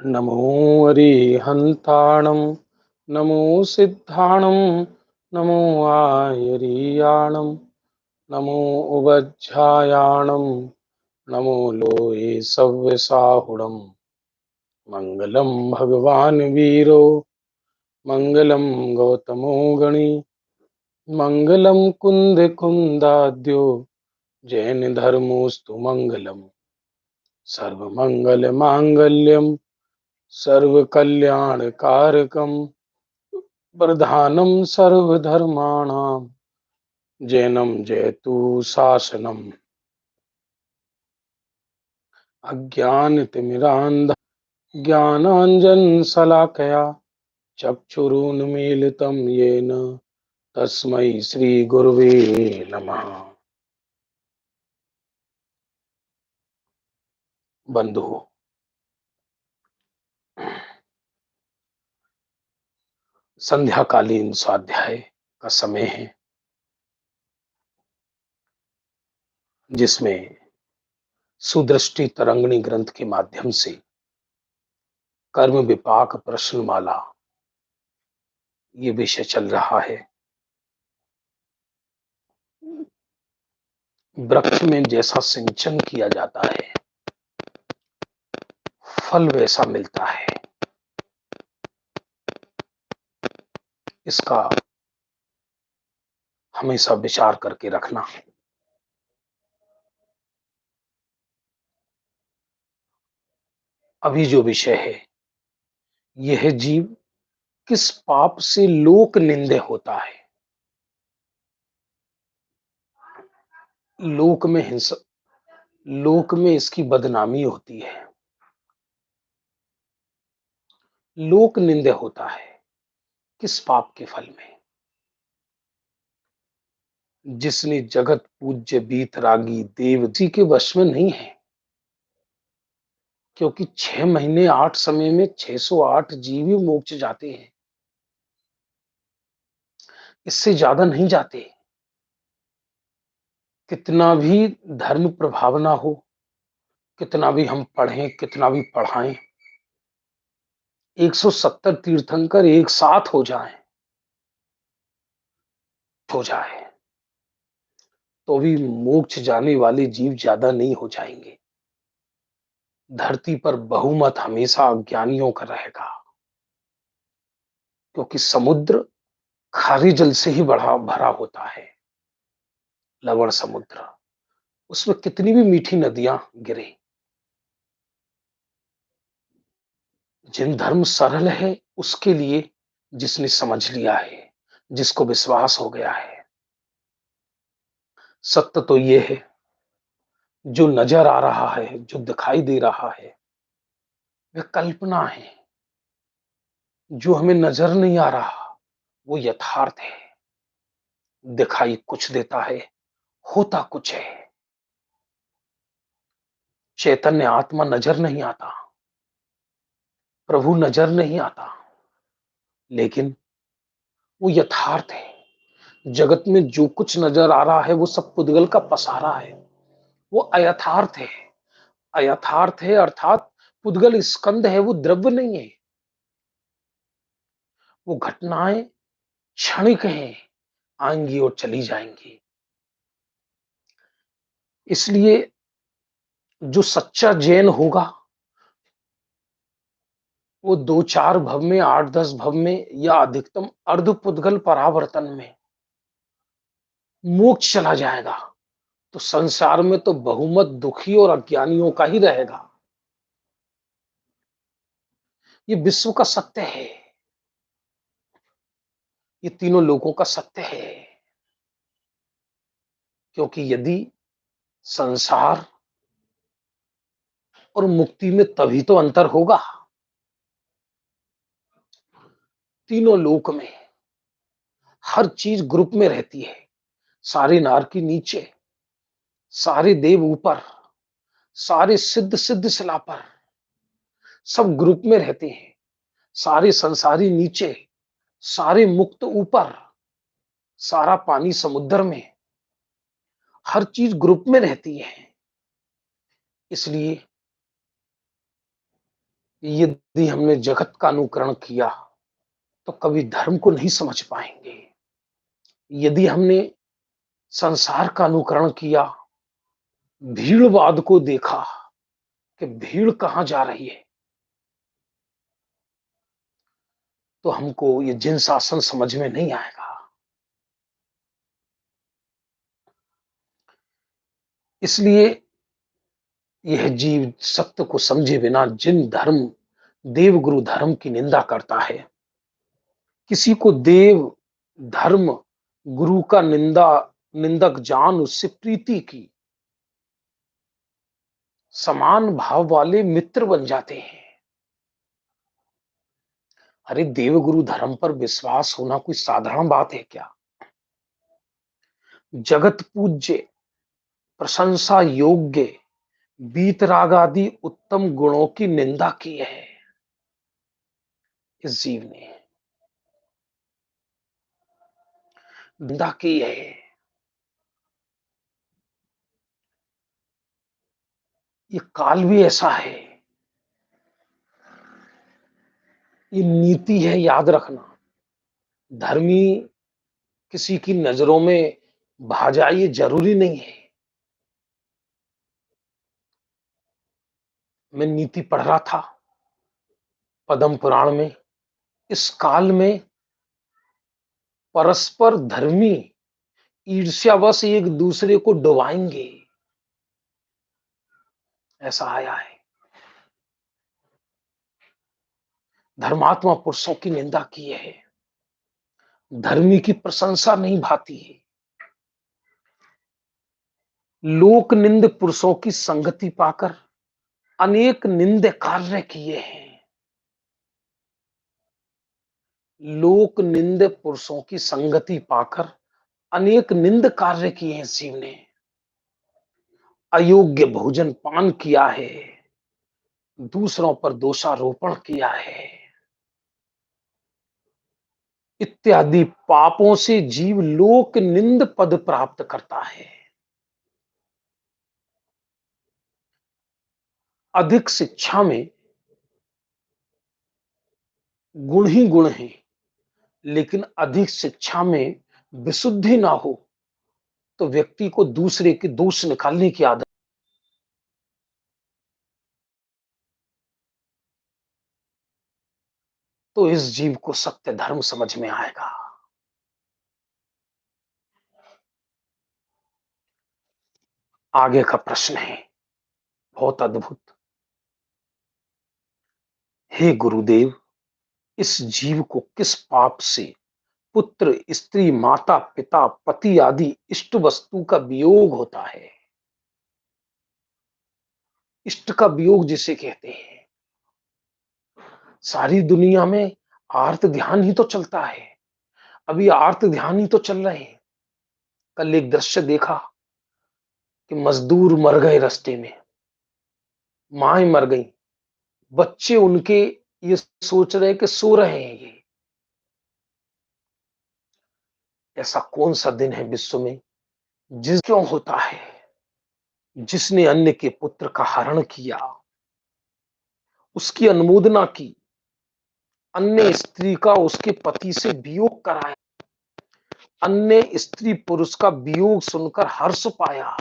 नमो अरिहन्ताणं नमो सिद्धाणं नमो आयरीयाणं नमो उवज्झायाणं नमो लोये सव्यसाहुणम् मङ्गलं भगवान् वीरो मङ्गलं गौतमो गणी मङ्गलं कुन्दकुन्दाद्यो जैनधर्मोऽस्तु मङ्गलम् सर्वमङ्गलमाङ्गल्यं सर्वकल्याणकारकं प्रधानं सर्वधर्माणां जैनं जयतु शासनम् अज्ञानतिमिरान्धस्य ज्ञानाञ्जनशलाकया चक्षुरुन्मीलितं येन तस्मै श्रीगुरुवे नमः। बंधुओं, संध्याकालीन स्वाध्याय का समय है जिसमें सुदृष्टि तरंगिणी ग्रंथ के माध्यम से कर्म विपाक प्रश्नमाला ये विषय चल रहा है। वृक्ष में जैसा सिंचन किया जाता है फल वैसा मिलता है, इसका हमेशा विचार करके रखना। अभी जो विषय है यह जीव किस पाप से लोक निंदे होता है। लोक में हिंसा, लोक में इसकी बदनामी होती है, लोक निंदे होता है। किस पाप के फल में? जिसने जगत पूज्य बीतरागी देव जी के वश में नहीं है, क्योंकि 6 महीने 8 समय में 608 जीव ही मोक्ष जाते हैं, इससे ज्यादा नहीं जाते। कितना भी धर्म प्रभाव ना हो, कितना भी हम पढ़ें, कितना भी पढ़ाएं, 170 तीर्थंकर एक साथ हो जाए तो भी मोक्ष जाने वाले जीव ज्यादा नहीं हो जाएंगे। धरती पर बहुमत हमेशा अज्ञानियों का रहेगा, क्योंकि समुद्र खारे जल से ही बड़ा भरा होता है। लवण समुद्र, उसमें कितनी भी मीठी नदियां गिरे, जिन धर्म सरल है उसके लिए, जिसने समझ लिया है, जिसको विश्वास हो गया है। सत्य तो ये है, जो नजर आ रहा है, जो दिखाई दे रहा है, वह कल्पना है। जो हमें नजर नहीं आ रहा वो यथार्थ है। दिखाई कुछ देता है, होता कुछ है। चैतन्य आत्मा नजर नहीं आता, प्रभु नजर नहीं आता, लेकिन वो यथार्थ है। जगत में जो कुछ नजर आ रहा है वो सब पुद्गल का पसारा है, वो अयथार्थ है। अयथार्थ है अर्थात पुद्गल स्कंद है, वो द्रव्य नहीं है। वो घटनाएं क्षणिक हैं, आएंगी और चली जाएंगी। इसलिए जो सच्चा जैन होगा वो 2-4 भव में, 8-10 भव में, या अधिकतम अर्ध पुद्गल परावर्तन में मोक्ष चला जाएगा। तो संसार में तो बहुमत दुखी और अज्ञानियों का ही रहेगा। ये विश्व का सत्य है, ये तीनों लोगों का सत्य है। क्योंकि यदि संसार और मुक्ति में तभी तो अंतर होगा। तीनों लोक में हर चीज ग्रुप में रहती है। सारे नारकी नीचे, सारे देव ऊपर, सारे सिद्ध सिद्ध शिला पर, सब ग्रुप में रहते हैं। सारे संसारी नीचे, सारे मुक्त ऊपर, सारा पानी समुद्र में, हर चीज ग्रुप में रहती है। इसलिए यदि हमने जगत का अनुकरण किया तो कभी धर्म को नहीं समझ पाएंगे। यदि हमने संसार का अनुकरण किया, भीड़वाद को देखा कि भीड़ कहां जा रही है, तो हमको ये जिन शासन समझ में नहीं आएगा। इसलिए यह जीव सत्य को समझे बिना जिन धर्म, देवगुरु धर्म की निंदा करता है, किसी को देव धर्म गुरु का निंदक जान उससे प्रीति की, समान भाव वाले मित्र बन जाते हैं। अरे देवगुरु धर्म पर विश्वास होना कोई साधारण बात है क्या? जगत पूज्य, प्रशंसा योग्य वीतराग आदि उत्तम गुणों की निंदा की है इस जीव ने, निंदा की है। ये काल भी ऐसा है, ये नीति है, याद रखना। धर्मी किसी की नजरों में भा जाए ये जरूरी नहीं है। मैं नीति पढ़ रहा था पद्म पुराण में। इस काल में परस्पर धर्मी ईर्ष्यावश एक दूसरे को डुबाएंगे, ऐसा आया है। धर्मात्मा पुरुषों की निंदा की है, धर्मी की प्रशंसा नहीं भाती है। लोक निंद पुरुषों की संगति पाकर अनेक निंद कार्य किए हैं। लोक निंद पुरुषों की संगति पाकर अनेक निंद कार्य किए हैं शिव ने। अयोग्य भोजन पान किया है, दूसरों पर दोषारोपण किया है, इत्यादि पापों से जीव लोक निंद पद प्राप्त करता है। अधिक शिक्षा में गुण ही गुण है, लेकिन अधिक शिक्षा में विशुद्धि ना हो तो व्यक्ति को दूसरे के दोष निकालने की आदत, तो इस जीव को सत्य धर्म समझ में आएगा। आगे का प्रश्न है बहुत अद्भुत। हे गुरुदेव, इस जीव को किस पाप से पुत्र, स्त्री, माता, पिता, पति आदि इष्ट वस्तु का वियोग होता है? इष्ट का वियोग जिसे कहते हैं। सारी दुनिया में आर्त ध्यान ही तो चलता है, अभी आर्त ध्यान ही तो चल रहे हैं। कल एक दृश्य देखा कि मजदूर मर गए रास्ते में, माएं मर गई, बच्चे उनके ये सोच रहे कि सो रहे हैं ये। ऐसा कौन सा दिन है विश्व में जिस क्यों होता है? जिसने अन्य के पुत्र का हरण किया, उसकी अनुमोदना की, अन्य स्त्री का उसके पति से वियोग कराया, अन्य स्त्री पुरुष का वियोग सुनकर हर्ष पाया,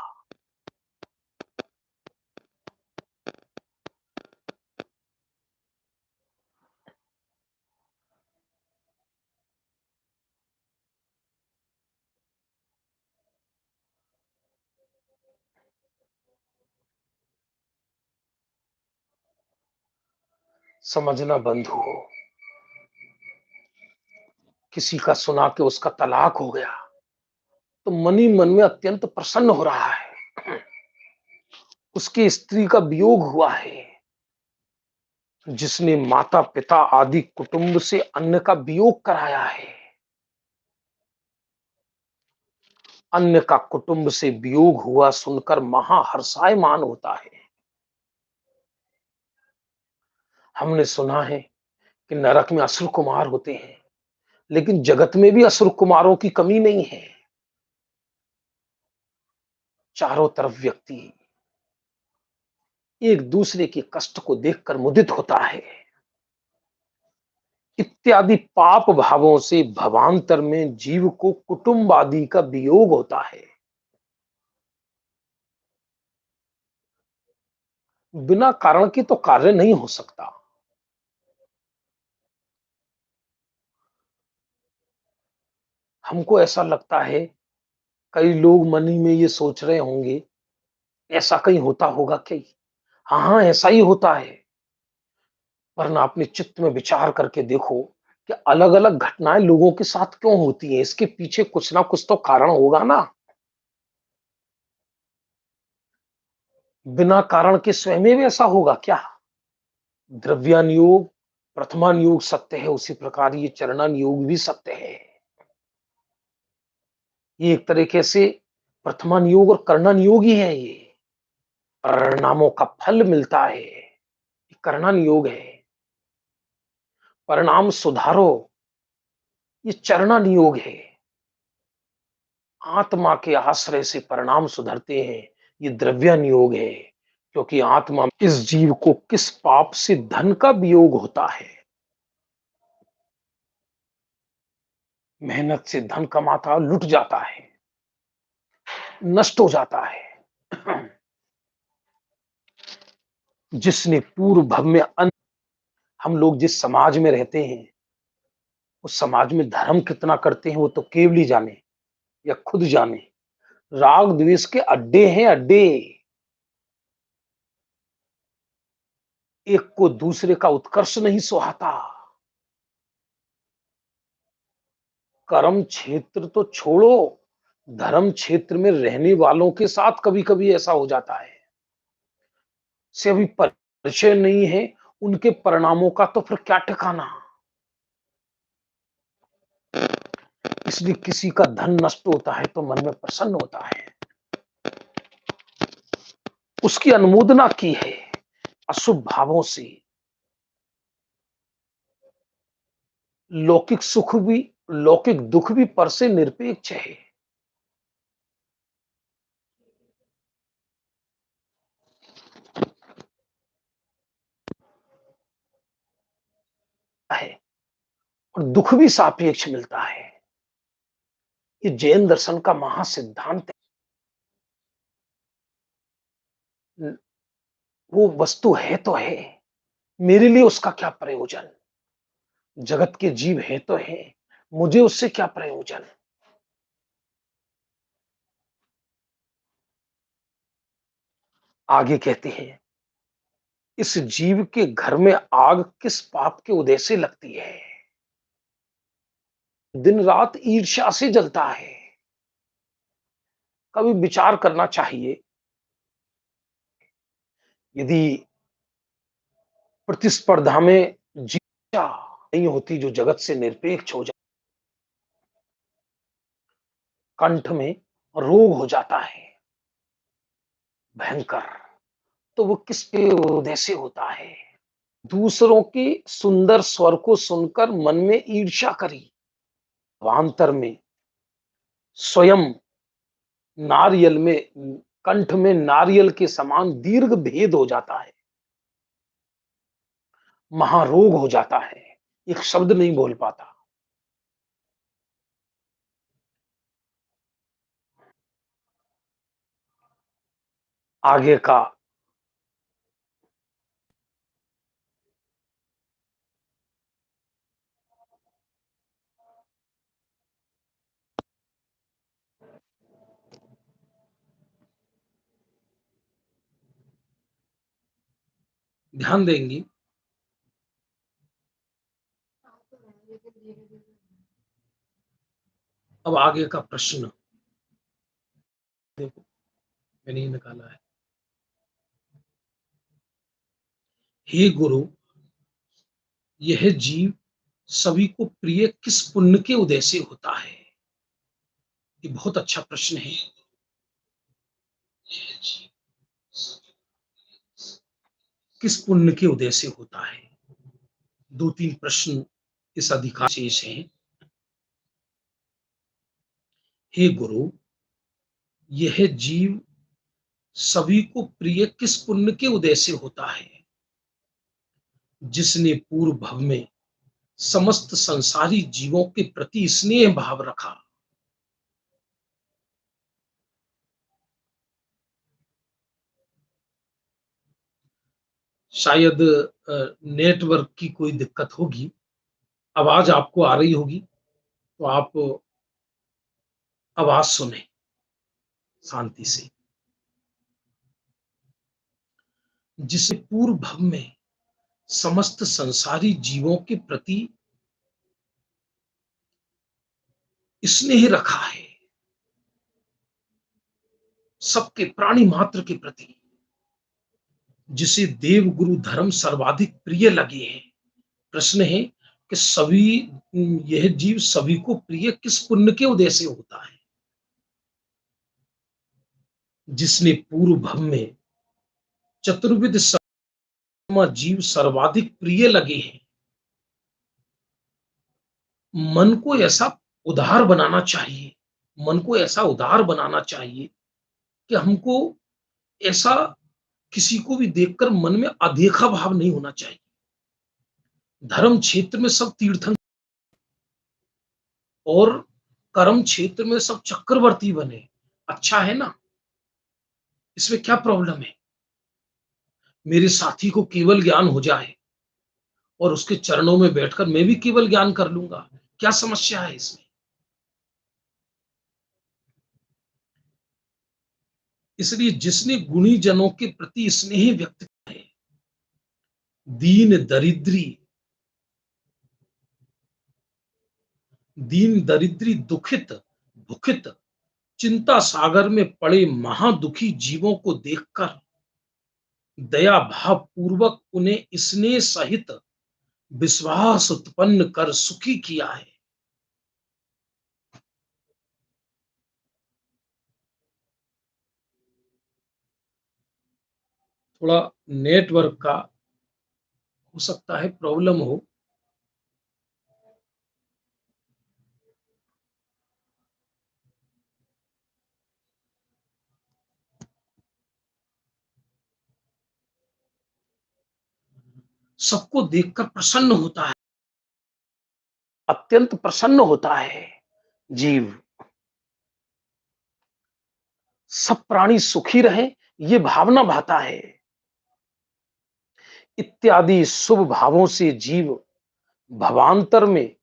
समझना बंधु हो। किसी का सुना के उसका तलाक हो गया तो मन ही मन में अत्यंत प्रसन्न हो रहा है। उसकी स्त्री का वियोग हुआ है। जिसने माता पिता आदि कुटुंब से अन्न का वियोग कराया है, अन्न का कुटुंब से वियोग हुआ सुनकर महाहर्षायमान होता है। हमने सुना है कि नरक में असुर कुमार होते हैं, लेकिन जगत में भी असुर कुमारों की कमी नहीं है। चारों तरफ व्यक्ति एक दूसरे के कष्ट को देखकर मुदित होता है। इत्यादि पाप भावों से भवांतर में जीव को कुटुंब आदि का वियोग होता है। बिना कारण के तो कार्य नहीं हो सकता। हमको ऐसा लगता है, कई लोग मन ही में ये सोच रहे होंगे, ऐसा कहीं होता होगा क्या? हाँ हाँ, ऐसा ही होता है। वरना अपने चित्त में विचार करके देखो कि अलग अलग घटनाएं लोगों के साथ क्यों होती हैं, इसके पीछे कुछ ना कुछ तो कारण होगा ना। बिना कारण के स्वयं में ऐसा होगा क्या? द्रव्यान योग, प्रथमान योग सत्य है, उसी प्रकार ये चरणान योग भी सत्य है। ये एक तरीके से प्रथमान योग और कर्णन योग ही है। ये परिणामों का फल मिलता है, ये कर्णन योग है। परिणाम सुधारो, ये चरणन योग है। आत्मा के आश्रय से परिणाम सुधरते हैं, ये द्रव्यान योग है। क्योंकि आत्मा इस जीव को किस पाप से धन का वियोग होता है। मेहनत से धन कमाता लुट जाता है, नष्ट हो जाता है। जिसने पूर्व भव में हम लोग जिस समाज में रहते हैं, उस समाज में धर्म कितना करते हैं वो तो केवल ही जाने या खुद जाने। राग द्वेष के अड्डे हैं, अड्डे। एक को दूसरे का उत्कर्ष नहीं सुहाता। कर्म क्षेत्र तो छोड़ो, धर्म क्षेत्र में रहने वालों के साथ कभी कभी ऐसा हो जाता है, से अभी परिचय नहीं है, उनके परिणामों का तो फिर क्या ठिकाना। इसलिए किसी का धन नष्ट होता है तो मन में प्रसन्न होता है, उसकी अनुमोदना की है। अशुभ भावों से लौकिक सुख भी, लौकिक दुख भी पर से निरपेक्ष है और दुख भी सापेक्ष मिलता है। ये जैन दर्शन का महासिद्धांत है। वो वस्तु है तो है, मेरे लिए उसका क्या प्रयोजन। जगत के जीव है तो है, मुझे उससे क्या प्रयोजन। आगे कहते हैं, इस जीव के घर में आग किस पाप के उदय से लगती है। दिन रात ईर्ष्या से जलता है। कभी विचार करना चाहिए, यदि प्रतिस्पर्धा में जीता नहीं होती जो जगत से निरपेक्ष हो जाए, कंठ में रोग हो जाता है भयंकर, तो वो किसके उदय से होता है। दूसरों के सुंदर स्वर को सुनकर मन में ईर्ष्या करी, वांतर में स्वयं नारियल में, कंठ में नारियल के समान दीर्घ भेद हो जाता है, महारोग हो जाता है, एक शब्द नहीं बोल पाता। आगे का ध्यान देंगी। अब आगे का प्रश्न देखो, मैंने ये निकाला है। हे गुरु, यह जीव सभी को प्रिय किस पुण्य के उदय से होता है। ये बहुत अच्छा प्रश्न है। किस पुण्य के उदय से होता है। दो तीन प्रश्न इस अधिकार शेष हैं। हे गुरु, यह जीव सभी को प्रिय किस पुण्य के उदय से होता है, जिसने पूर्व भव में समस्त संसारी जीवों के प्रति स्नेह भाव रखा। शायद नेटवर्क की कोई दिक्कत होगी, आवाज आपको आ रही होगी, तो आप आवाज सुने शांति से। जिसे पूर्व भव में समस्त संसारी जीवों के प्रति स्नेह रखा है, सबके प्राणी मात्र के प्रति, जिसे देव गुरु धर्म सर्वाधिक प्रिय लगे हैं। प्रश्न है कि सभी यह जीव सभी को प्रिय किस पुण्य के उदय से होता है? जिसने पूर्व भव में चतुर्विध जीव सर्वाधिक प्रिय लगे हैं। मन को ऐसा उदार बनाना चाहिए, मन को ऐसा उदार बनाना चाहिए कि हमको ऐसा किसी को भी देखकर मन में अदेखा भाव नहीं होना चाहिए। धर्म क्षेत्र में सब तीर्थंकर और कर्म क्षेत्र में सब चक्रवर्ती बने, अच्छा है ना? इसमें क्या प्रॉब्लम है? मेरे साथी को केवल ज्ञान हो जाए और उसके चरणों में बैठकर मैं भी केवल ज्ञान कर लूंगा, क्या समस्या है इसमें? इसलिए जिसने गुणी जनों के प्रति स्नेह व्यक्त किया है, दीन दरिद्री दुखित भुखित चिंता सागर में पड़े महादुखी जीवों को देखकर दया भाव पूर्वक उन्हें स्नेह सहित विश्वास उत्पन्न कर सुखी किया है। थोड़ा नेटवर्क का हो सकता है प्रॉब्लम हो। सबको देखकर प्रसन्न होता है, अत्यंत प्रसन्न होता है जीव। सब प्राणी सुखी रहे, ये भावना भाता है। इत्यादि शुभ भावों से जीव भवांतर में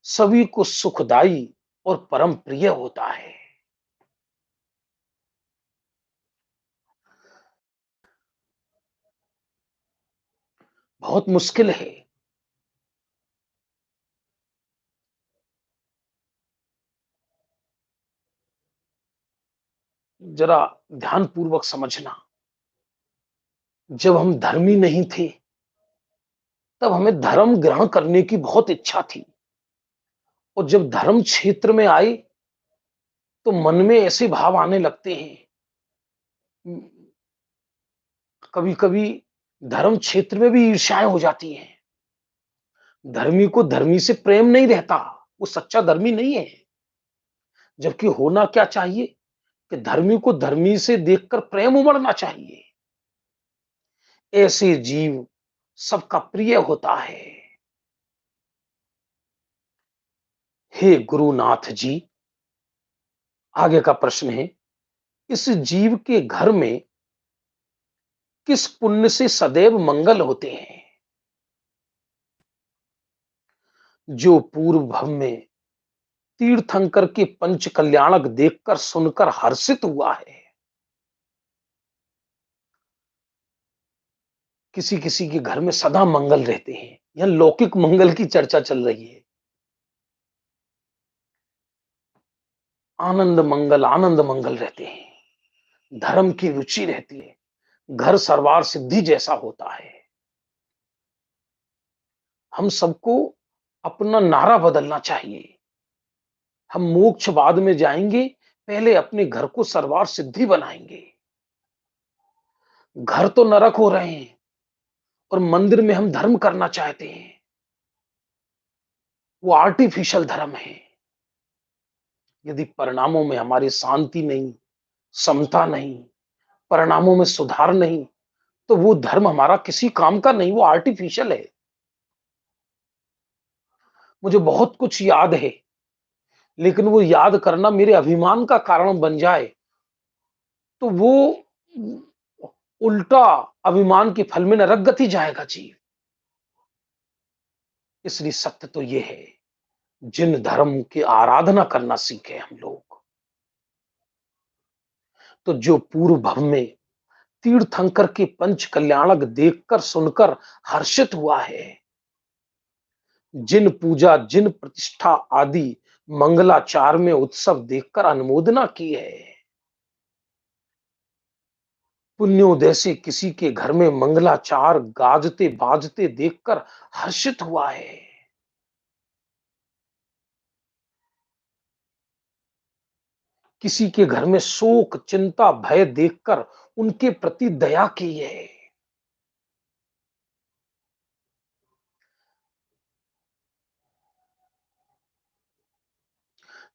सभी को सुखदाई और परम प्रिय होता है। बहुत मुश्किल है। जरा ध्यान पूर्वक समझना, जब हम धर्मी नहीं थे तब हमें धर्म ग्रहण करने की बहुत इच्छा थी, और जब धर्म क्षेत्र में आए तो मन में ऐसे भाव आने लगते हैं। कभी कभी धर्म क्षेत्र में भी ईर्ष्याएं हो जाती हैं। धर्मी को धर्मी से प्रेम नहीं रहता, वो सच्चा धर्मी नहीं है। जबकि होना क्या चाहिए कि धर्मी को धर्मी से देखकर प्रेम उमड़ना चाहिए। ऐसे जीव सबका प्रिय होता है। हे गुरुनाथ जी, आगे का प्रश्न है, इस जीव के घर में किस पुण्य से सदैव मंगल होते हैं? जो पूर्व भव में तीर्थंकर के पंच कल्याणक देखकर सुनकर हर्षित हुआ है। किसी किसी के घर में सदा मंगल रहते हैं, यह लौकिक मंगल की चर्चा चल रही है। आनंद मंगल रहते हैं, धर्म की रुचि रहती है, घर सरवार सिद्धि जैसा होता है। हम सबको अपना नारा बदलना चाहिए। हम मोक्षवाद में जाएंगे, पहले अपने घर को सरवार सिद्धि बनाएंगे। घर तो नरक हो रहे हैं और मंदिर में हम धर्म करना चाहते हैं, वो आर्टिफिशियल धर्म है। यदि परिणामों में हमारी शांति नहीं, समता नहीं, परिणामों में सुधार नहीं, तो वो धर्म हमारा किसी काम का नहीं, वो आर्टिफिशियल है। मुझे बहुत कुछ याद है, लेकिन वो याद करना मेरे अभिमान का कारण बन जाए, तो वो उल्टा अभिमान के फल में नरक गति जाएगा जी। इसलिए सत्य तो ये है, जिन धर्म की आराधना करना सीखे हम लोग, तो जो पूर्व भव में तीर्थंकर के पंच कल्याणक देखकर सुनकर हर्षित हुआ है, जिन पूजा जिन प्रतिष्ठा आदि मंगलाचार में उत्सव देखकर अनुमोदना की है, पुण्योदय से किसी के घर में मंगलाचार गाजते बाजते देखकर हर्षित हुआ है, किसी के घर में शोक चिंता भय देखकर उनके प्रति दया की है,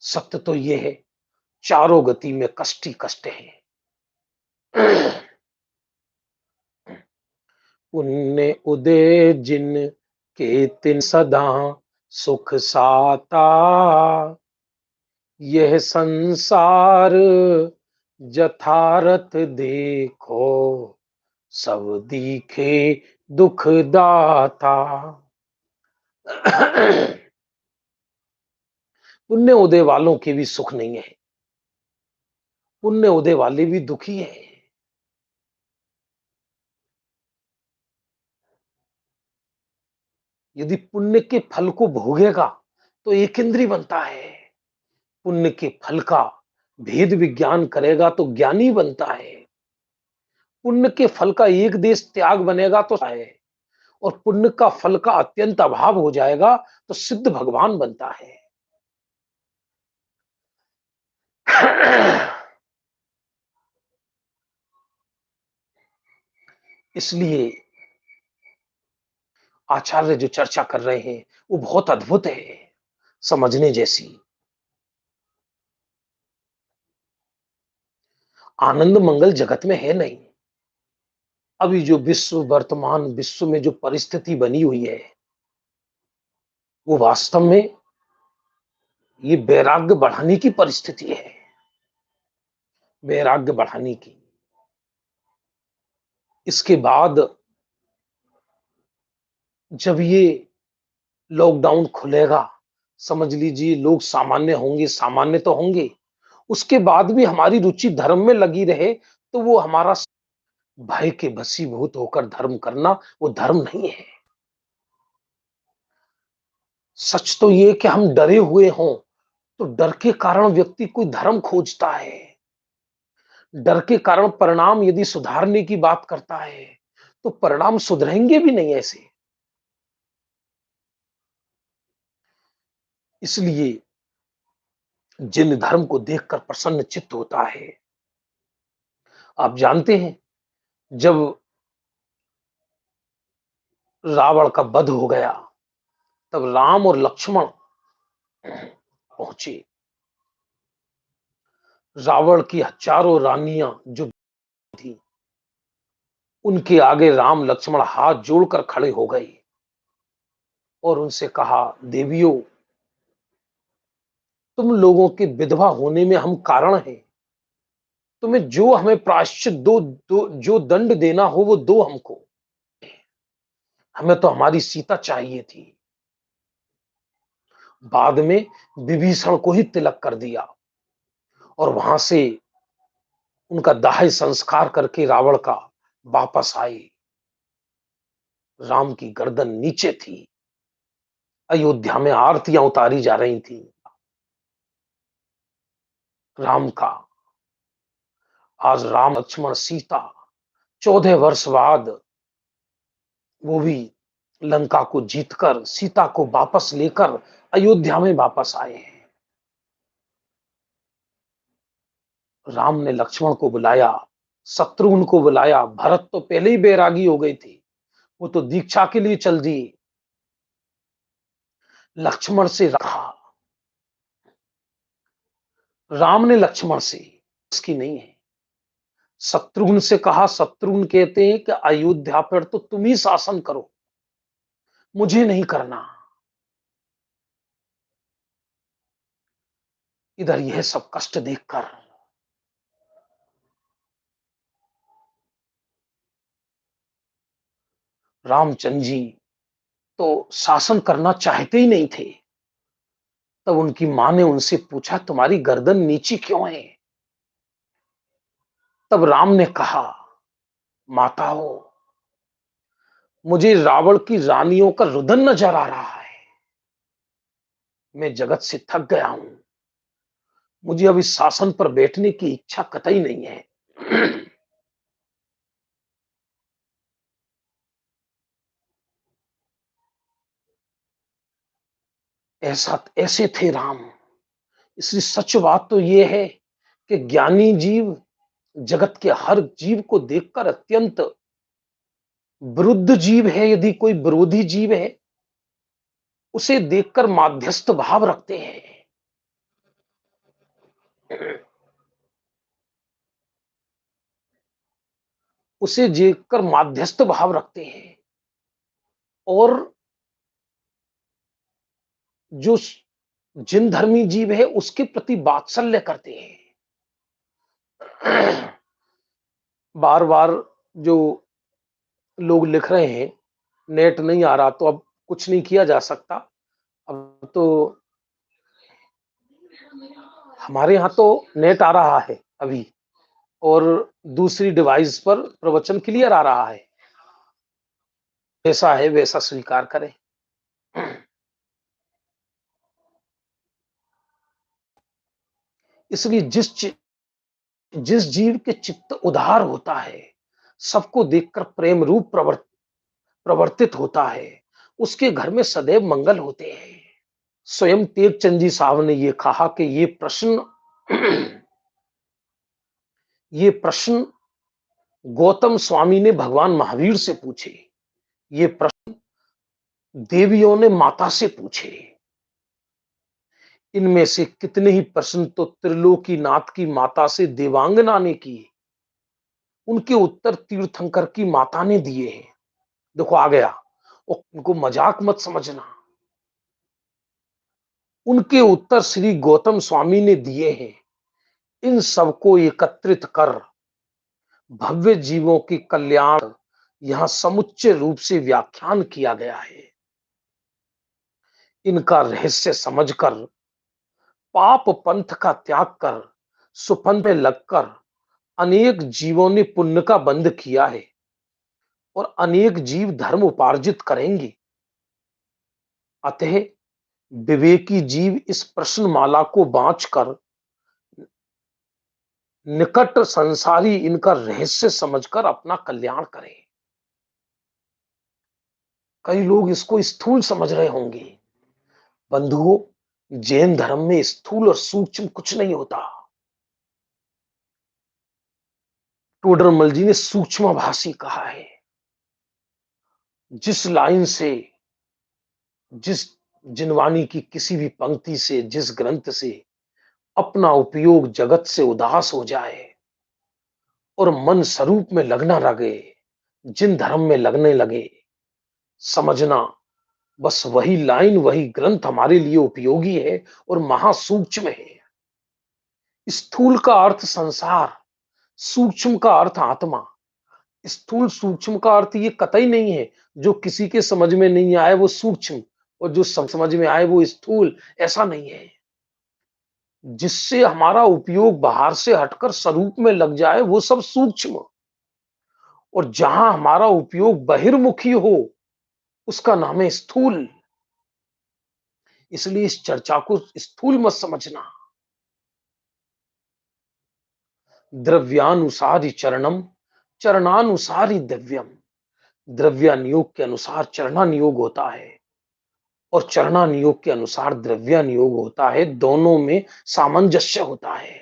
सत्य तो यह है, चारों गति में कष्ट ही कष्ट है। पुण्य उदय जिन के तिन सदा सुख साता, यह संसार जथारथ देखो सब दिखे दुख दाता। पुण्य उदय वालों के भी सुख नहीं है, पुण्य उदय वाले भी दुखी है। यदि पुण्य के फल को भोगेगा तो एक इंद्री बनता है, पुण्य के फल का भेद विज्ञान करेगा तो ज्ञानी बनता है, पुण्य के फल का एक देश त्याग बनेगा तो है, और पुण्य का फल का अत्यंत अभाव हो जाएगा तो सिद्ध भगवान बनता है। इसलिए आचार्य जो चर्चा कर रहे हैं वो बहुत अद्भुत है, समझने जैसी। आनंद मंगल जगत में है नहीं। अभी जो विश्व वर्तमान विश्व में जो परिस्थिति बनी हुई है, वो वास्तव में ये वैराग्य बढ़ाने की परिस्थिति है, वैराग्य बढ़ाने की। इसके बाद जब ये लॉकडाउन खुलेगा, समझ लीजिए लोग सामान्य होंगे, सामान्य तो होंगे, उसके बाद भी हमारी रुचि धर्म में लगी रहे तो वो हमारा भय के वशीभूत होकर धर्म करना वो धर्म नहीं है। सच तो ये कि हम डरे हुए हों तो डर के कारण व्यक्ति कोई धर्म खोजता है, डर के कारण परिणाम यदि सुधारने की बात करता है तो परिणाम सुधरेंगे भी नहीं ऐसे। इसलिए जिन धर्म को देखकर प्रसन्न चित्त होता है, आप जानते हैं जब रावण का वध हो गया तब राम और लक्ष्मण पहुंचे, रावण की हजारों रानियां जो थी उनके आगे राम लक्ष्मण हाथ जोड़कर खड़े हो गए और उनसे कहा, देवियों तुम लोगों के विधवा होने में हम कारण हैं, तुम्हें जो हमें प्रायश्चित दो, जो दंड देना हो वो दो हमको, हमें तो हमारी सीता चाहिए थी। बाद में विभीषण को ही तिलक कर दिया और वहां से उनका दाह संस्कार करके रावण का वापस आए। राम की गर्दन नीचे थी, अयोध्या में आरतियां उतारी जा रही थी राम का। आज राम लक्ष्मण सीता 14 वर्ष बाद वो भी लंका को जीतकर सीता को वापस लेकर अयोध्या में वापस आए हैं। राम ने लक्ष्मण को बुलाया, शत्रुघ्न को बुलाया, भरत तो पहले ही बैरागी हो गई थी, वो तो दीक्षा के लिए चल दिए। लक्ष्मण से रखा, राम ने लक्ष्मण से, इसकी नहीं है। शत्रुघ्न से कहा, शत्रुघ्न कहते हैं कि अयोध्या पर तो तुम ही शासन करो, मुझे नहीं करना। इधर यह सब कष्ट देखकर रामचंद्र जी तो शासन करना चाहते ही नहीं थे। तब उनकी मां ने उनसे पूछा, तुम्हारी गर्दन नीची क्यों है? तब राम ने कहा, माताओं, मुझे रावण की रानियों का रुदन नजर आ रहा है। मैं जगत से थक गया हूं। मुझे अब इस शासन पर बैठने की इच्छा कतई नहीं है। ऐसा ऐसे थे राम। इसलिए सच बात तो यह है कि ज्ञानी जीव जगत के हर जीव को देखकर अत्यंत विरुद्ध जीव है, यदि कोई विरोधी जीव है उसे देखकर माध्यस्थ भाव रखते हैं। उसे देखकर माध्यस्थ भाव रखते हैं और जो जिन धर्मी जीव है उसके प्रति वात्सल्य करते हैं। बार बार जो लोग लिख रहे हैं, नेट नहीं आ रहा तो अब कुछ नहीं किया जा सकता। अब तो हमारे यहाँ तो नेट आ रहा है अभी, और दूसरी डिवाइस पर प्रवचन क्लियर आ रहा है। जैसा है वैसा स्वीकार करें। इसलिए जिस जीव के चित्त उदार होता है, सबको देखकर प्रेम रूप प्रवर्तित होता है, उसके घर में सदैव मंगल होते हैं। स्वयं तेगचंद जी साहब ने ये कहा कि ये प्रश्न गौतम स्वामी ने भगवान महावीर से पूछे। ये प्रश्न देवियों ने माता से पूछे। इनमें से कितने ही प्रश्न तो त्रिलोकीनाथ की माता से देवांगना ने किए। उनके उत्तर तीर्थंकर की माता ने दिए हैं। देखो आ गया, और उनको मजाक मत समझना। उनके उत्तर श्री गौतम स्वामी ने दिए हैं। इन सबको एकत्रित कर भव्य जीवों के कल्याण यहां समुच्चय रूप से व्याख्यान किया गया है। इनका रहस्य समझकर पाप पंथ का त्याग कर सुपंथ में लगकर अनेक जीवों ने पुण्य का बंध किया है और अनेक जीव धर्म उपार्जित करेंगे। अतः विवेकी जीव इस प्रश्न माला को बांचकर निकट संसारी इनका रहस्य समझकर अपना कल्याण करें। कई लोग इसको स्थूल समझ रहे होंगे। बंधुओं, जैन धर्म में स्थूल और सूक्ष्म कुछ नहीं होता। टोडरमल जी ने सूक्ष्म भाषी कहा है। जिस लाइन से, जिस जिनवाणी की किसी भी पंक्ति से, जिस ग्रंथ से अपना उपयोग जगत से उदास हो जाए और मन स्वरूप में लगना लगे, जिन धर्म में लगने लगे, समझना बस वही लाइन, वही ग्रंथ हमारे लिए उपयोगी है और महासूक्ष्म है। स्थूल का अर्थ संसार, सूक्ष्म का अर्थ आत्मा। स्थूल सूक्ष्म का अर्थ ये कतई नहीं है जो किसी के समझ में नहीं आए वो सूक्ष्म, और जो समझ में आए वो स्थूल। ऐसा नहीं है। जिससे हमारा उपयोग बाहर से हटकर स्वरूप में लग जाए वो सब सूक्ष्म, और जहां हमारा उपयोग बहिर्मुखी हो उसका नाम है स्थूल। इसलिए इस चर्चा को स्थूल मत समझना। द्रव्यानुसारी चरणम, चरणानुसारी द्रव्यम। द्रव्यानुयोग के अनुसार चरणानुयोग होता है और चरणानुयोग के अनुसार द्रव्यानुयोग होता है। दोनों में सामंजस्य होता है।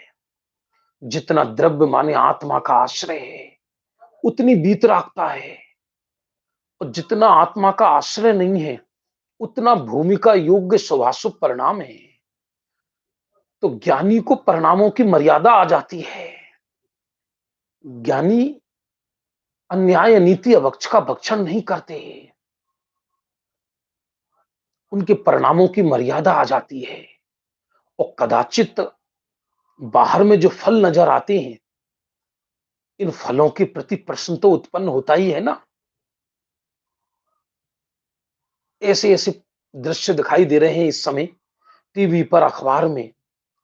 जितना द्रव्य माने आत्मा का आश्रय है उतनी वीतरागता है, और जितना आत्मा का आश्रय नहीं है उतना भूमिका योग्य शुभाशुभ परिणाम है। तो ज्ञानी को परिणामों की मर्यादा आ जाती है। ज्ञानी अन्याय नीति अवक्ष का भक्षण नहीं करते। उनके परिणामों की मर्यादा आ जाती है। और कदाचित बाहर में जो फल नजर आते हैं, इन फलों के प्रति प्रश्न तो उत्पन्न होता ही है ना। ऐसे ऐसे दृश्य दिखाई दे रहे हैं इस समय टीवी पर, अखबार में,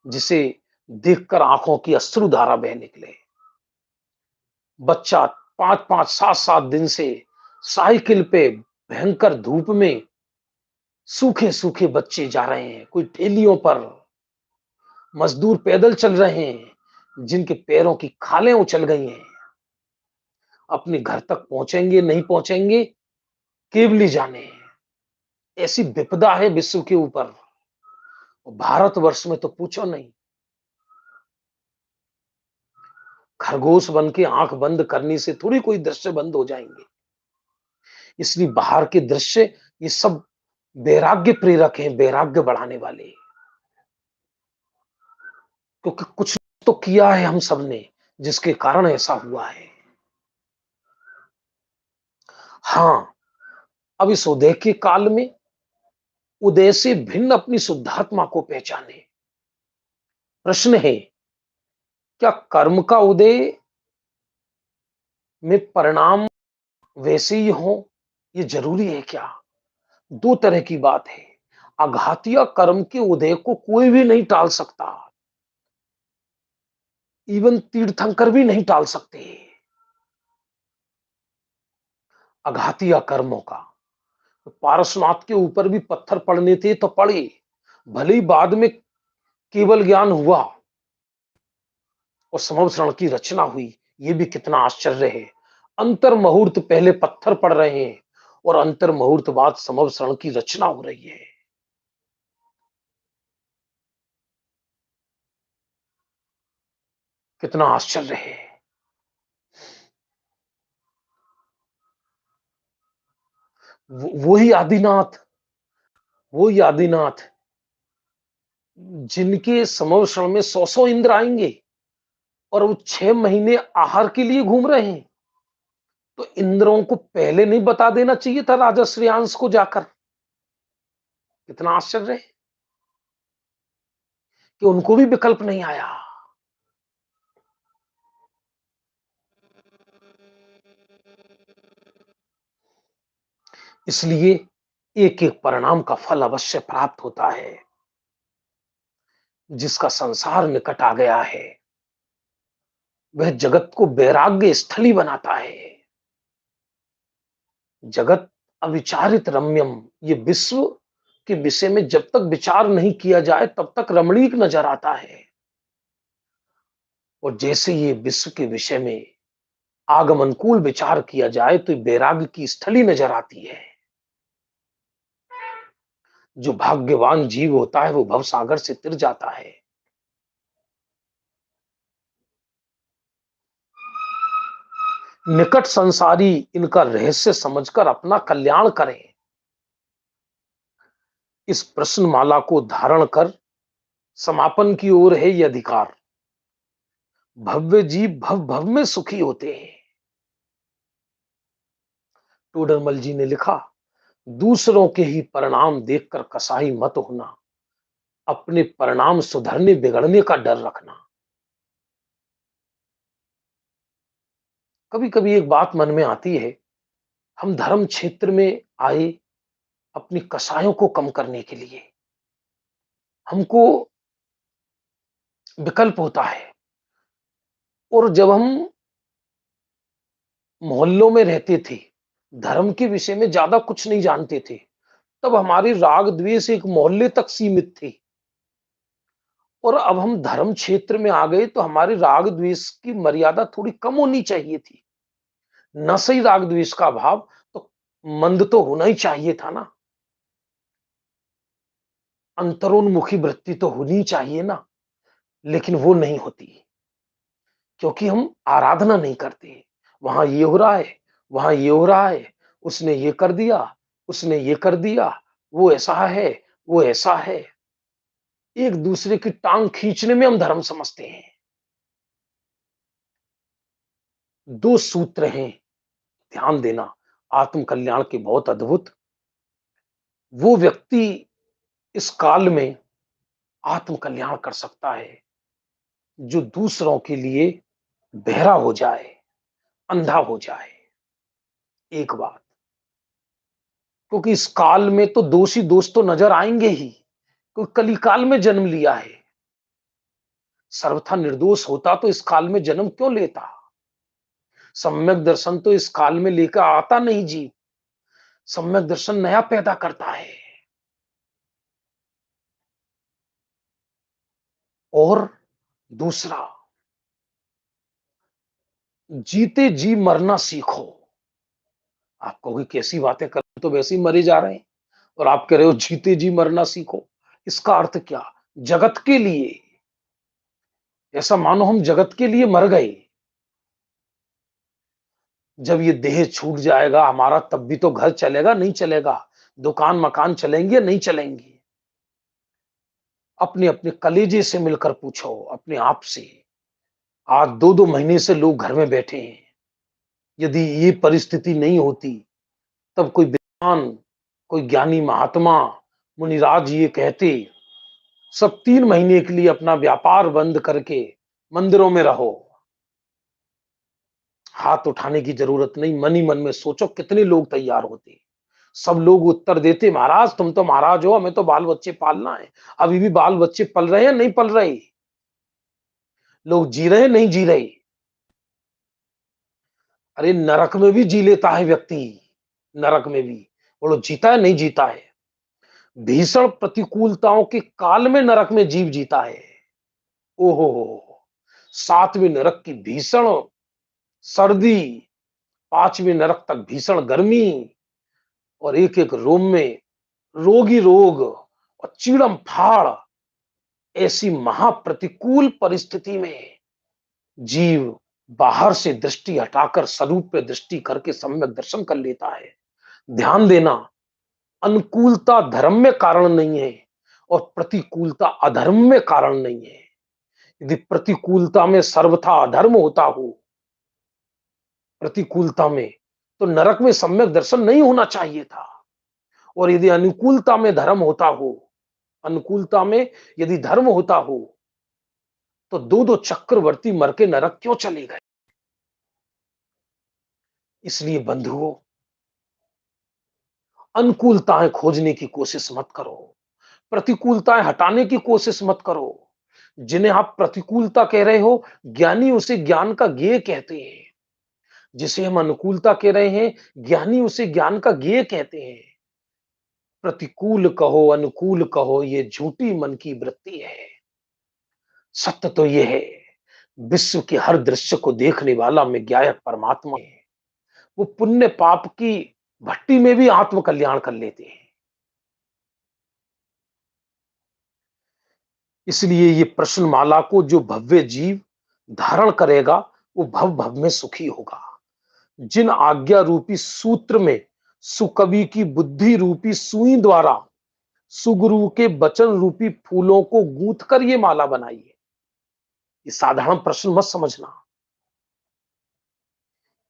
जिसे देखकर आंखों की अश्रुधारा बह निकले। बच्चा 5-5 7-7 दिन से साइकिल पे भयंकर धूप में, सूखे सूखे बच्चे जा रहे हैं, कोई ठेलियों पर, मजदूर पैदल चल रहे हैं, जिनके पैरों की खालें उछल गई हैं। अपने घर तक पहुंचेंगे नहीं पहुंचेंगे, केवली जाने। ऐसी विपदा है विश्व के ऊपर, भारतवर्ष में तो पूछो नहीं। खरगोश बन के आंख बंद करने से थोड़ी कोई दृश्य बंद हो जाएंगे। इसलिए बाहर के दृश्य, ये सब वैराग्य प्रेरक हैं, वैराग्य बढ़ाने वाले। क्योंकि कुछ तो किया है हम सबने, जिसके कारण ऐसा हुआ है। हाँ, अब इस उदय के काल में उदय से भिन्न अपनी शुद्धात्मा को पहचाने। प्रश्न है, क्या कर्म का उदय में परिणाम वैसे ही हो, ये जरूरी है क्या? दो तरह की बात है। आघातीय कर्म के उदय को कोई भी नहीं टाल सकता, इवन तीर्थंकर भी नहीं टाल सकते आघातीय कर्मों का। तो पारसनाथ के ऊपर भी पत्थर पड़ने थे तो पड़े, भले ही बाद में केवल ज्ञान हुआ और समवसरण की रचना हुई। ये भी कितना आश्चर्य है। अंतर मुहूर्त पहले पत्थर पड़ रहे हैं और अंतर मुहूर्त बाद समवसरण की रचना हो रही है। कितना आश्चर्य है। वही आदिनाथ, वही आदिनाथ जिनके समवसरण में 100-100 इंद्र आएंगे और वो 6 महीने आहार के लिए घूम रहे हैं। तो इंद्रों को पहले नहीं बता देना चाहिए था राजा श्रेयांश को जाकर? कितना आश्चर्य है कि उनको भी विकल्प नहीं आया। इसलिए एक एक परिणाम का फल अवश्य प्राप्त होता है। जिसका संसार निकट आ गया है, वह जगत को वैराग्य स्थली बनाता है। जगत अविचारित रम्यम, ये विश्व के विषय में जब तक विचार नहीं किया जाए तब तक रमणीक नजर आता है। और जैसे ये विश्व के विषय में आगमनकूल विचार किया जाए तो वैराग्य की स्थली नजर आती है। जो भाग्यवान जीव होता है वो भवसागर से तिर जाता है। निकट संसारी इनका रहस्य समझकर अपना कल्याण करें। इस प्रश्नमाला को धारण कर समापन की ओर है ये अधिकार। भव्य जीव भव भव में सुखी होते हैं। टोडरमल जी ने लिखा, दूसरों के ही परिणाम देखकर कसाई मत होना, अपने परिणाम सुधरने बिगड़ने का डर रखना। कभी कभी एक बात मन में आती है, हम धर्म क्षेत्र में आए अपनी कसायों को कम करने के लिए। हमको विकल्प होता है, और जब हम मोहल्लों में रहते थे, धर्म के विषय में ज्यादा कुछ नहीं जानते थे, तब हमारी राग द्वेष एक मोहल्ले तक सीमित थी। और अब हम धर्म क्षेत्र में आ गए तो हमारे राग द्वेष की मर्यादा थोड़ी कम होनी चाहिए थी। न सही राग द्वेष का भाव, तो मंद तो होना ही चाहिए था ना। अंतरोन्मुखी वृत्ति तो होनी चाहिए ना, लेकिन वो नहीं होती, क्योंकि हम आराधना नहीं करते। वहां ये हो रहा है, वहां ये हो रहा है, उसने ये कर दिया, उसने ये कर दिया, वो ऐसा है, वो ऐसा है। एक दूसरे की टांग खींचने में हम धर्म समझते हैं। दो सूत्र हैं, ध्यान देना, आत्म कल्याण के बहुत अद्भुत। वो व्यक्ति इस काल में आत्म कल्याण कर सकता है जो दूसरों के लिए बहरा हो जाए, अंधा हो जाए। एक बात, क्योंकि इस काल में तो दोषी दोष तो नजर आएंगे ही, क्योंकि कली काल में जन्म लिया है। सर्वथा निर्दोष होता तो इस काल में जन्म क्यों लेता? सम्यक दर्शन तो इस काल में लेकर आता नहीं जी। सम्यक दर्शन नया पैदा करता है। और दूसरा, जीते जी मरना सीखो। आप कहोगे कैसी बातें कर, तो वैसे ही मरे जा रहे हैं और आप कह रहे हो जीते जी मरना सीखो। इसका अर्थ क्या? जगत के लिए, ऐसा मानो हम जगत के लिए मर गए। जब ये देह छूट जाएगा हमारा, तब भी तो घर चलेगा नहीं चलेगा, दुकान मकान चलेंगे नहीं चलेंगे। अपने अपने कलेजे से मिलकर पूछो अपने आप से। आज 2-2 महीने से लोग घर में बैठे हैं। यदि ये परिस्थिति नहीं होती, तब कोई विद्वान, कोई ज्ञानी महात्मा, मुनिराज ये कहते सब 3 महीने के लिए अपना व्यापार बंद करके मंदिरों में रहो। हाथ उठाने की जरूरत नहीं, मन ही मन में सोचो कितने लोग तैयार होते। सब लोग उत्तर देते, महाराज तुम तो महाराज हो, हमें तो बाल बच्चे पालना है। अभी भी बाल बच्चे पल रहे हैं नहीं पल रहे? लोग जी रहे नहीं जी रहे? अरे नरक में भी जी लेता है व्यक्ति, नरक में भी बोलो जीता है नहीं जीता है? भीषण प्रतिकूलताओं के काल में नरक में जीव जीता है। ओहो, 7वें नरक की भीषण सर्दी, 5वें नरक तक भीषण गर्मी, और एक एक रोम में रोगी रोग और चीड़म फाड़। ऐसी महाप्रतिकूल परिस्थिति में जीव बाहर से दृष्टि हटाकर स्वरूप पे दृष्टि करके सम्यक दर्शन कर लेता है। ध्यान देना, अनुकूलता धर्म में कारण नहीं है और प्रतिकूलता अधर्म में कारण नहीं है। यदि प्रतिकूलता में सर्वथा अधर्म होता हो, प्रतिकूलता में, तो नरक में सम्यक दर्शन नहीं होना चाहिए था। और यदि अनुकूलता में धर्म होता हो, अनुकूलता में यदि धर्म होता हो, तो दो दो चक्रवर्ती मर के नरक क्यों चले गए? इसलिए बंधुओं, अनुकूलताएं खोजने की कोशिश मत करो, प्रतिकूलताएं हटाने की कोशिश मत करो। जिन्हें आप प्रतिकूलता कह रहे हो, ज्ञानी उसे ज्ञान का ज्ञेय कहते हैं। जिसे हम अनुकूलता कह रहे हैं, ज्ञानी उसे ज्ञान का ज्ञेय कहते हैं। प्रतिकूल कहो अनुकूल कहो, ये झूठी मन की वृत्ति है। सत्य तो यह है, विश्व के हर दृश्य को देखने वाला में ज्ञायक परमात्मा है। वो पुण्य पाप की भट्टी में भी आत्म कल्याण कर लेते हैं। इसलिए ये प्रश्न माला को जो भव्य जीव धारण करेगा, वो भव भव में सुखी होगा। जिन आज्ञा रूपी सूत्र में सुकवि की बुद्धि रूपी सुई द्वारा सुगुरु के वचन रूपी फूलों को गूंथ कर ये माला बनाई है। ये साधारण प्रश्न मत समझना।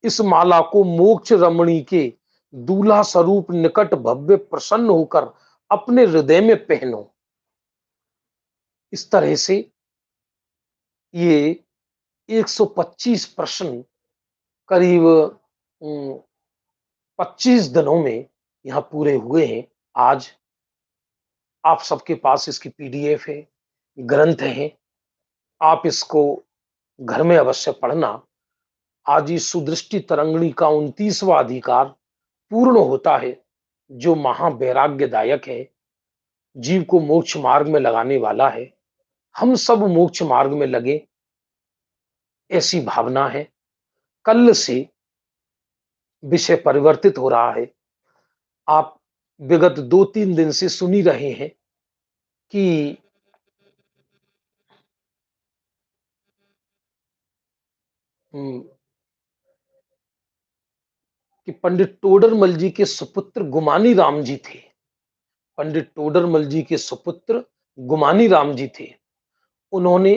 इस माला को मोक्ष रमणी के दूल्हा स्वरूप निकट भव्य प्रसन्न होकर अपने हृदय में पहनो। इस तरह से ये 125 प्रश्न करीब 25 दिनों में यहां पूरे हुए हैं। आज आप सबके पास इसकी पीडीएफ है, ग्रंथ है। आप इसको घर में अवश्य पढ़ना। आज इस सुदृष्टि तरंगिणी का 29वां अधिकार पूर्ण होता है, जो महावैराग्यदायक है, जीव को मोक्ष मार्ग में लगाने वाला है। हम सब मोक्ष मार्ग में लगे, ऐसी भावना है। कल से विषय परिवर्तित हो रहा है। आप विगत 2-3 दिन से सुन ही रहे हैं कि हम्म, कि पंडित टोडरमल जी के सुपुत्र गुमानी राम जी थे। पंडित टोडरमल जी के सुपुत्र गुमानी राम जी थे। उन्होंने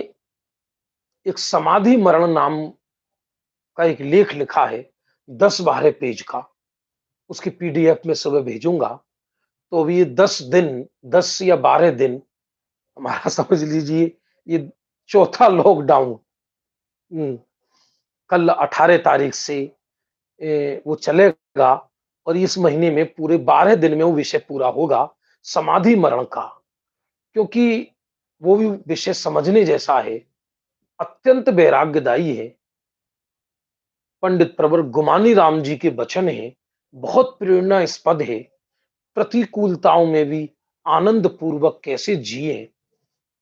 एक समाधि मरण नाम का एक लेख लिखा है, 10-12 पेज का। उसकी पीडीएफ में सुबह भेजूंगा। तो अभी ये 10 दिन, 10 या 12 दिन हमारा समझ लीजिए, ये चौथा लॉकडाउन कल 18 तारीख से वो चलेगा और इस महीने में पूरे 12 दिन में वो विषय पूरा होगा समाधि मरण का, क्योंकि वो भी विषय समझने जैसा है, अत्यंत वैराग्यदायी है। पंडित प्रवर गुमानी राम जी के वचन हैं, बहुत प्रेरणास्पद है। प्रतिकूलताओं में भी आनंद पूर्वक कैसे जिए,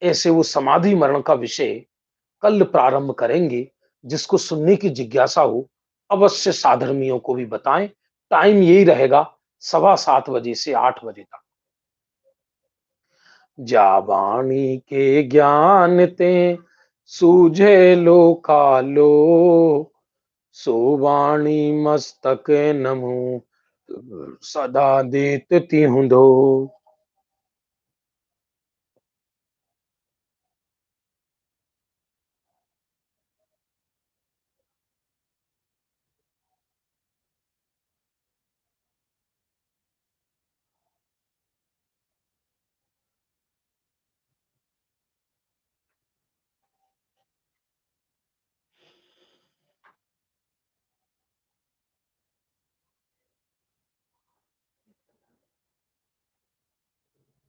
ऐसे वो समाधि मरण का विषय कल प्रारंभ करेंगे। जिसको सुनने की जिज्ञासा हो अवश्य साधर्मियों को भी बताएं। टाइम यही रहेगा 7:15 से 8 बजे तक। जावाणी के ज्ञान ते सूझे लो कालो, सोवाणी मस्तक नमो सदा देत तिहुँ दो।